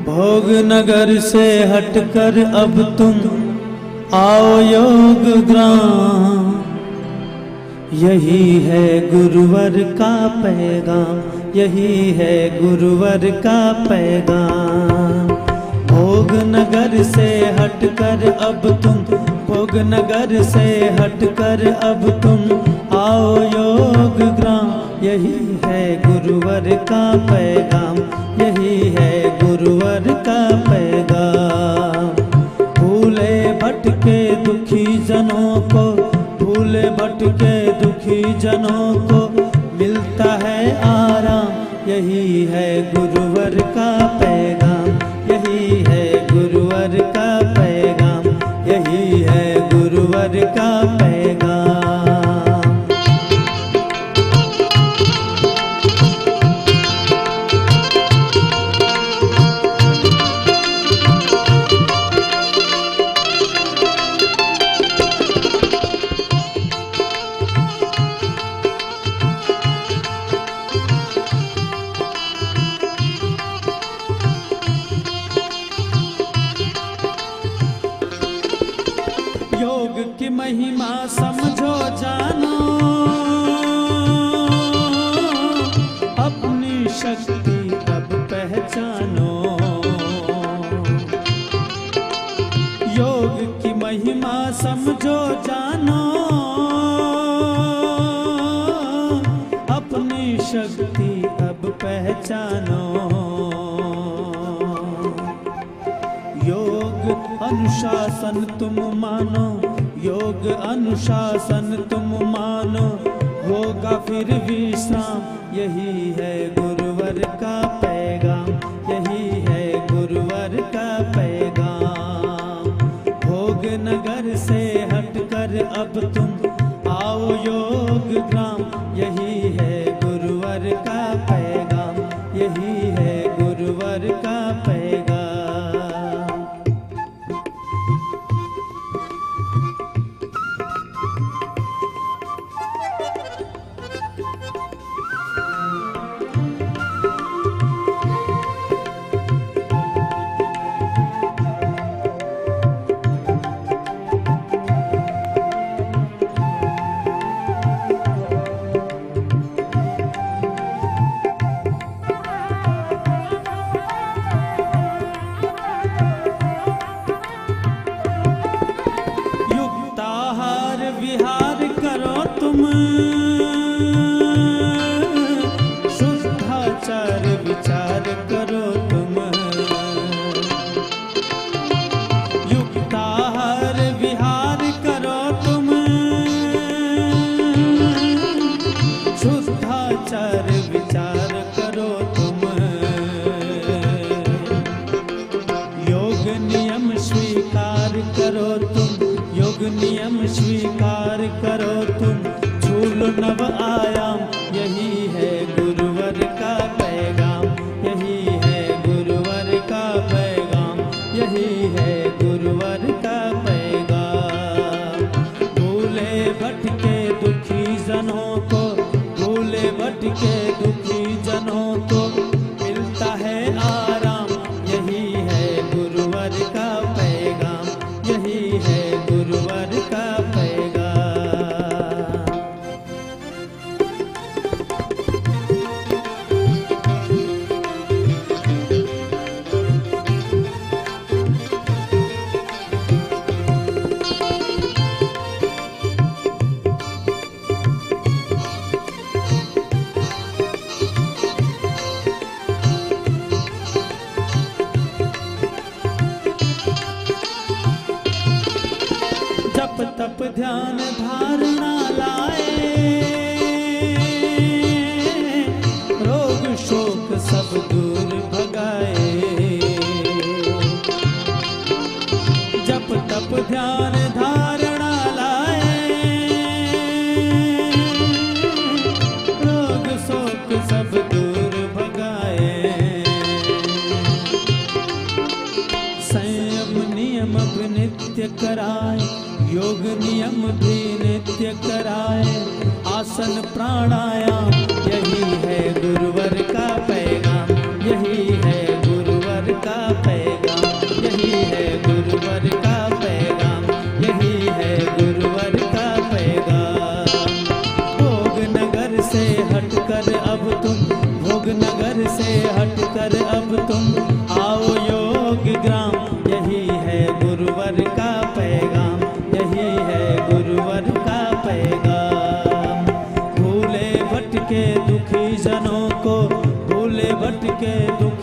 भोग नगर से हटकर अब तुम आओ योग ग्राम। यही है गुरुवर का पैगाम, यही है गुरुवर का पैगाम। भोग नगर से हटकर अब तुम, भोग नगर से हटकर अब तुम आओ योग ग्राम। यही है गुरुवर का पैगाम, यही है गुरुवर का पैगाम। भूले भटके दुखी जनों को, भूले भटके दुखी जनों को मिलता है आराम। यही है गुरुवर का पैगाम, यही है गुरुवर का पैगाम, यही है गुरुवर का पैगाम। योग की महिमा समझो जानो, अपनी शक्ति अब पहचानो। योग की महिमा समझो जानो, अपनी शक्ति अब पहचानो। योग अनुशासन तुम मानो, योग अनुशासन तुम मानो, होगा फिर विश्राम। यही है गुरुवर का पैगाम, यही है गुरुवर का पैगाम। भोग नगर से हटकर अब तुम आओ योग ग्राम। यही है गुरुवर का पैगाम, यही है गुरुवर का पैगाम। विहार करो तुम, शुद्धाचार विचार करो तुम। युक्ताहार विहार करो तुम, शुद्धाचार विचार करो तुम। योग नियम स्वीकार करो तुम, योग नियम स्वीकार करो तुम। झूलो नव आयाम, यही है गुरुवर का पैगाम, यही है गुरुवर का पैगाम, यही है गुरुवर का पैगाम। भूले भटके दुखी जनों को, भूले भटके दुखी जनों को मिलता है आराम। यही है गुरुवर का पैगाम, यही है गुरुवर का पैगाम। जप तप ध्यान धारणा लाए, रोग शोक सब दूर भगाए। जप तप ध्यान धारणा लाए, रोग शोक सब दूर भगाए। संयम नियम भी नित्य कराए, योग नियम भी नित्य कराए। आसन प्राणायाम, यही है गुरुवर का पैगाम, यही है गुरुवर का अब तुम, भोग नगर से हटकर अब तुम आओ योग ग्राम। यही है गुरुवर का पैगाम, यही है गुरुवर का पैगाम। भूले भटके दुखी जनों को, भूले भटके दुखी